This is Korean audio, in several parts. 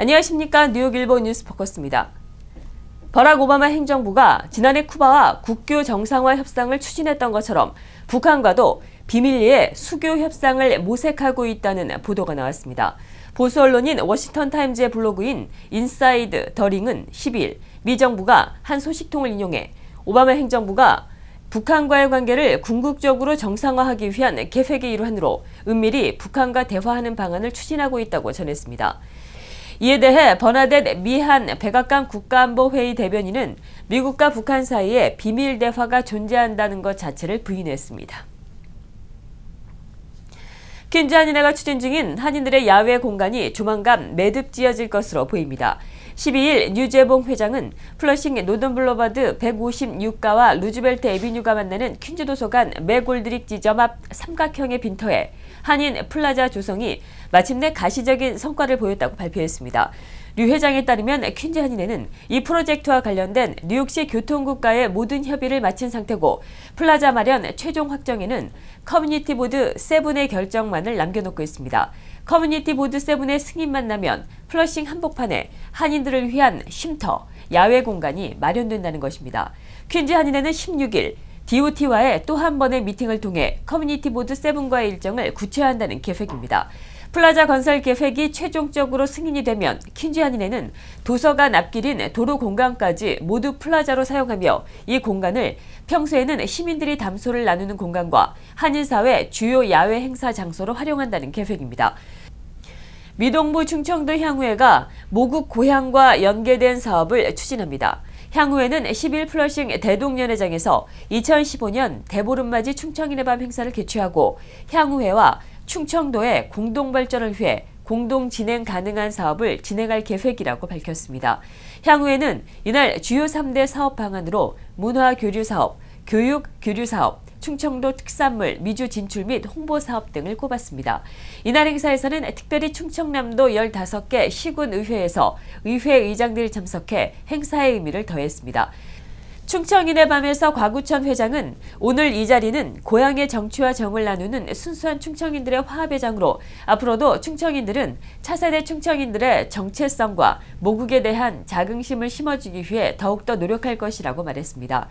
안녕하십니까. 뉴욕일보 뉴스포커스입니다. 버락 오바마 행정부가 지난해 쿠바와 국교 정상화 협상을 추진했던 것처럼 북한과도 비밀리에 수교 협상을 모색하고 있다는 보도가 나왔습니다. 보수 언론인 워싱턴 타임즈의 블로그인 인사이드 더링은 12일 미 정부가 한 소식통을 인용해 오바마 행정부가 북한과의 관계를 궁극적으로 정상화하기 위한 계획의 일환으로 은밀히 북한과 대화하는 방안을 추진하고 있다고 전했습니다. 이에 대해 버나뎃 미한 백악관 국가안보회의 대변인은 미국과 북한 사이에 비밀 대화가 존재한다는 것 자체를 부인했습니다. 퀸즈 한인회가 추진 중인 한인들의 야외 공간이 조만간 매듭지어질 것으로 보입니다. 12일 류재봉 회장은 플러싱 노던 블루바드 156가와 루즈벨트 애비뉴가 만나는 퀸즈 도서관 맥골드릭 지점 앞 삼각형의 빈터에 한인 플라자 조성이 마침내 가시적인 성과를 보였다고 발표했습니다. 류 회장에 따르면 퀸즈 한인회는 이 프로젝트와 관련된 뉴욕시 교통국과의 모든 협의를 마친 상태고 플라자 마련 최종 확정에는 커뮤니티 보드 7의 결정만을 남겨놓고 있습니다. 커뮤니티 보드 7의 승인만 나면 플러싱 한복판에 한인들을 위한 쉼터, 야외 공간이 마련된다는 것입니다. 퀸즈 한인회는 16일 DOT와의 또 한 번의 미팅을 통해 커뮤니티 보드 7과의 일정을 구체화한다는 계획입니다. 플라자 건설 계획이 최종적으로 승인이 되면 퀸즈 한인회는 도서관 앞길인 도로 공간까지 모두 플라자로 사용하며 이 공간을 평소에는 시민들이 담소를 나누는 공간과 한인사회 주요 야외 행사 장소로 활용한다는 계획입니다. 미동부 충청도 향후회가 모국 고향과 연계된 사업을 추진합니다. 향후회는 10일 플러싱 대동연회장에서 2015년 대보름맞이 충청인의 밤 행사를 개최하고 향후회와 충청도의 공동발전을 위해 공동 진행 가능한 사업을 진행할 계획이라고 밝혔습니다. 향후회는 이날 주요 3대 사업 방안으로 문화교류사업, 교육교류사업, 충청도 특산물 미주 진출 및 홍보 사업 등을 꼽았습니다. 이날 행사에서는 특별히 충청남도 15개 시군의회에서 의회 의장들이 참석해 행사의 의미를 더했습니다. 충청인의 밤에서 곽우천 회장은 오늘 이 자리는 고향의 정취와 정을 나누는 순수한 충청인들의 화합의 장으로 앞으로도 충청인들은 차세대 충청인들의 정체성과 모국에 대한 자긍심을 심어주기 위해 더욱더 노력할 것이라고 말했습니다.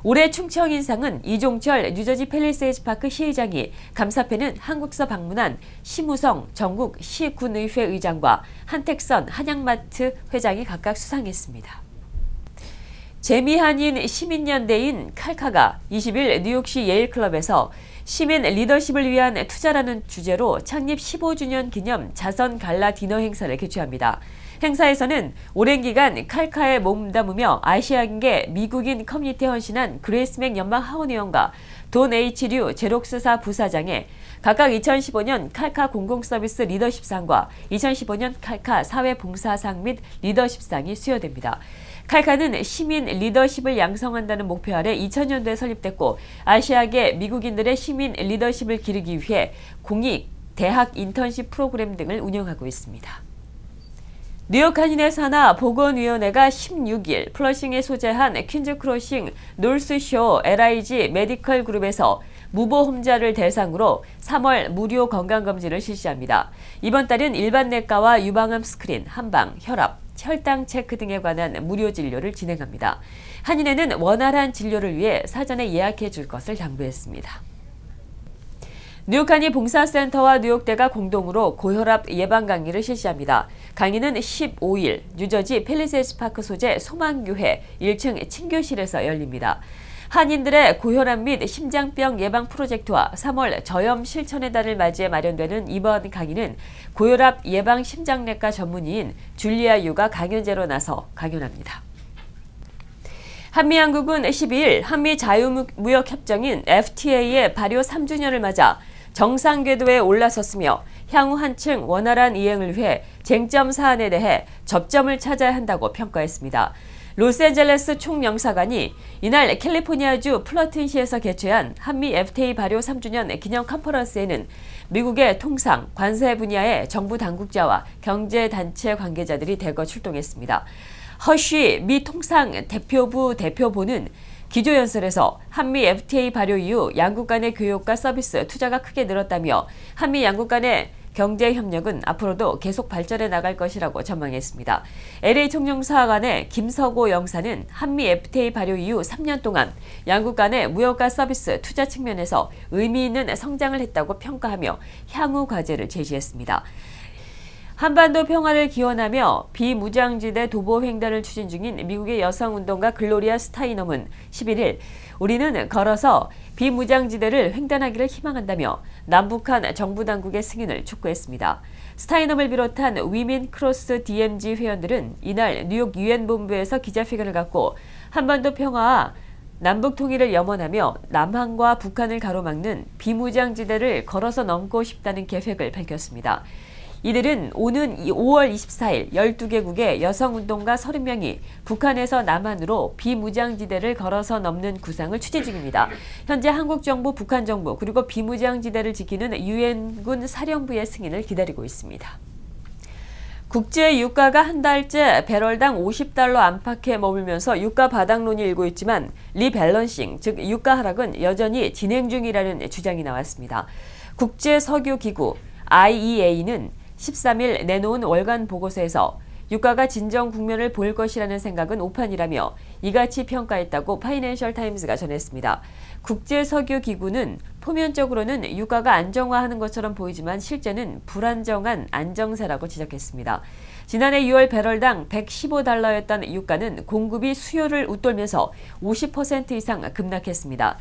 올해 충청인상은 이종철 뉴저지 팰리세이드 파크 시의장이, 감사패는 한국서 방문한 심우성 전국 시군의회 의장과 한택선 한양마트 회장이 각각 수상했습니다. 재미한인 시민연대인 칼카가 20일 뉴욕시 예일클럽에서 시민 리더십을 위한 투자라는 주제로 창립 15주년 기념 자선 갈라 디너 행사를 개최합니다. 행사에서는 오랜 기간 칼카에 몸담으며 아시아계 미국인 커뮤니티에 헌신한 그레이스 맥 연방 하원의원과 돈 H류 제록스사 부사장에 각각 2015년 칼카 공공서비스 리더십상과 2015년 칼카 사회봉사상 및 리더십상이 수여됩니다. 칼카는 시민 리더십을 양성한다는 목표 아래 2000년도에 설립됐고 아시아계 미국인들의 시민 리더십을 기르기 위해 공익, 대학 인턴십 프로그램 등을 운영하고 있습니다. 뉴욕 한인회 산하 보건위원회가 16일 플러싱에 소재한 퀸즈 크로싱 노스쇼 LIG 메디컬 그룹에서 무보험자를 대상으로 3월 무료 건강검진을 실시합니다. 이번 달은 일반 내과와 유방암 스크린, 한방, 혈압, 혈당 체크 등에 관한 무료 진료를 진행합니다. 한인회는 원활한 진료를 위해 사전에 예약해 줄 것을 당부했습니다. 뉴욕 한인 봉사센터와 뉴욕대가 공동으로 고혈압 예방 강의를 실시합니다. 강의는 15일 뉴저지 팰리세이드 파크 소재 소망교회 1층 친교실에서 열립니다. 한인들의 고혈압 및 심장병 예방 프로젝트와 3월 저염 실천의 달을 맞이해 마련되는 이번 강의는 고혈압 예방 심장내과 전문의인 줄리아 유가 강연제로 나서 강연합니다. 한미양국은 12일 한미 자유무역협정인 FTA의 발효 3주년을 맞아 정상 궤도에 올라섰으며 향후 한층 원활한 이행을 위해 쟁점 사안에 대해 접점을 찾아야 한다고 평가했습니다. 로스앤젤레스 총영사관이 이날 캘리포니아주 플러튼시에서 개최한 한미 FTA 발효 3주년 기념 컨퍼런스에는 미국의 통상, 관세 분야의 정부 당국자와 경제단체 관계자들이 대거 출동했습니다. 허쉬 미 통상 대표부 대표보는 기조연설에서 한미 FTA 발효 이후 양국 간의 교역과 서비스, 투자가 크게 늘었다며 한미 양국 간의 경제 협력은 앞으로도 계속 발전해 나갈 것이라고 전망했습니다. LA총영사관의 김서고 영사는 한미 FTA 발효 이후 3년 동안 양국 간의 무역과 서비스, 투자 측면에서 의미 있는 성장을 했다고 평가하며 향후 과제를 제시했습니다. 한반도 평화를 기원하며 비무장지대 도보 횡단을 추진 중인 미국의 여성운동가 글로리아 스타이넘은 11일 우리는 걸어서 비무장지대를 횡단하기를 희망한다며 남북한 정부당국의 승인을 촉구했습니다. 스타이넘을 비롯한 위민 크로스 DMZ 회원들은 이날 뉴욕 유엔 본부에서 기자회견을 갖고 한반도 평화와 남북 통일을 염원하며 남한과 북한을 가로막는 비무장지대를 걸어서 넘고 싶다는 계획을 밝혔습니다. 이들은 오는 5월 24일 12개국의 여성운동가 30명이 북한에서 남한으로 비무장지대를 걸어서 넘는 구상을 추진 중입니다. 현재 한국 정부, 북한 정부, 그리고 비무장지대를 지키는 유엔군 사령부의 승인을 기다리고 있습니다. 국제 유가가 한 달째 배럴당 50달러 안팎에 머물면서 유가 바닥론이 일고 있지만 리밸런싱, 즉 유가 하락은 여전히 진행 중이라는 주장이 나왔습니다. 국제석유기구 IEA는 13일 내놓은 월간 보고서에서 유가가 진정 국면을 보일 것이라는 생각은 오판이라며 이같이 평가했다고 파이낸셜 타임즈가 전했습니다. 국제석유기구는 표면적으로는 유가가 안정화하는 것처럼 보이지만 실제는 불안정한 안정세라고 지적했습니다. 지난해 6월 배럴당 115달러였던 유가는 공급이 수요를 웃돌면서 50% 이상 급락했습니다.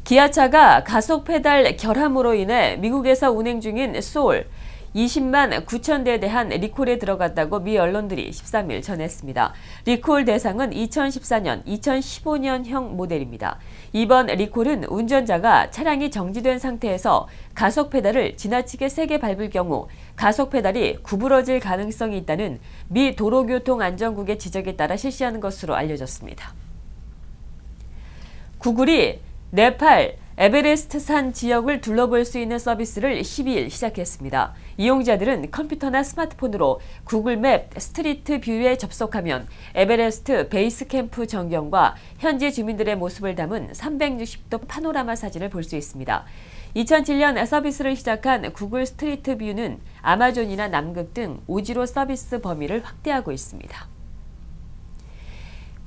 기아차가 가속 페달 결함으로 인해 미국에서 운행 중인 소울 20만 9천 대에 대한 리콜에 들어갔다고 미 언론들이 13일 전했습니다. 리콜 대상은 2014년, 2015년형 모델입니다. 이번 리콜은 운전자가 차량이 정지된 상태에서 가속 페달을 지나치게 세게 밟을 경우 가속 페달이 구부러질 가능성이 있다는 미 도로교통안전국의 지적에 따라 실시하는 것으로 알려졌습니다. 구글이 네팔 에베레스트 산 지역을 둘러볼 수 있는 서비스를 12일 시작했습니다. 이용자들은 컴퓨터나 스마트폰으로 구글맵 스트리트 뷰에 접속하면 에베레스트 베이스 캠프 전경과 현지 주민들의 모습을 담은 360도 파노라마 사진을 볼 수 있습니다. 2007년 서비스를 시작한 구글 스트리트 뷰는 아마존이나 남극 등 오지로 서비스 범위를 확대하고 있습니다.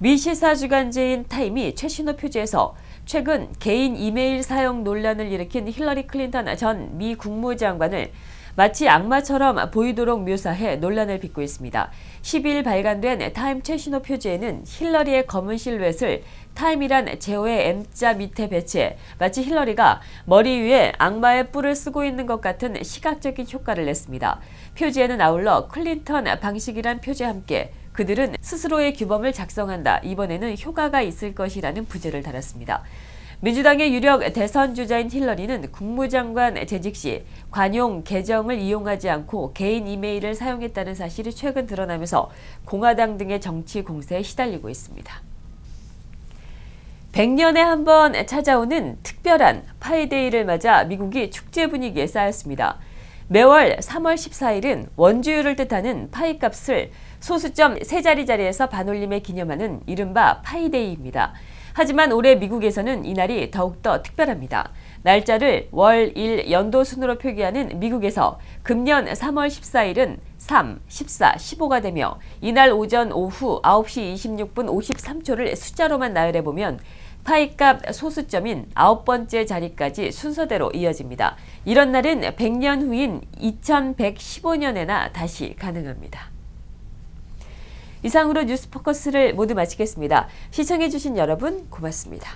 미 시사 주간지인 타임이 최신호 표지에서 최근 개인 이메일 사용 논란을 일으킨 힐러리 클린턴 전 미 국무장관을 마치 악마처럼 보이도록 묘사해 논란을 빚고 있습니다. 12일 발간된 타임 최신호 표지에는 힐러리의 검은 실루엣을 타임이란 제호의 M자 밑에 배치해 마치 힐러리가 머리 위에 악마의 뿔을 쓰고 있는 것 같은 시각적인 효과를 냈습니다. 표지에는 아울러 클린턴 방식이란 표지와 함께 그들은 스스로의 규범을 작성한다. 이번에는 효과가 있을 것이라는 부제를 달았습니다. 민주당의 유력 대선 주자인 힐러리는 국무장관 재직 시 관용 계정을 이용하지 않고 개인 이메일을 사용했다는 사실이 최근 드러나면서 공화당 등의 정치 공세에 시달리고 있습니다. 100년에 한 번 찾아오는 특별한 파이데이를 맞아 미국이 축제 분위기에 쌓였습니다. 매월 3월 14일은 원주율을 뜻하는 파이값을 소수점 세 자리에서 반올림에 기념하는 이른바 파이데이입니다. 하지만 올해 미국에서는 이날이 더욱더 특별합니다. 날짜를 월, 일, 연도 순으로 표기하는 미국에서 금년 3월 14일은 3, 14, 15가 되며 이날 오전 오후 9시 26분 53초를 숫자로만 나열해보면 파이값 소수점인 9번째 자리까지 순서대로 이어집니다. 이런 날은 100년 후인 2115년에나 다시 가능합니다. 이상으로 뉴스포커스를 모두 마치겠습니다. 시청해주신 여러분 고맙습니다.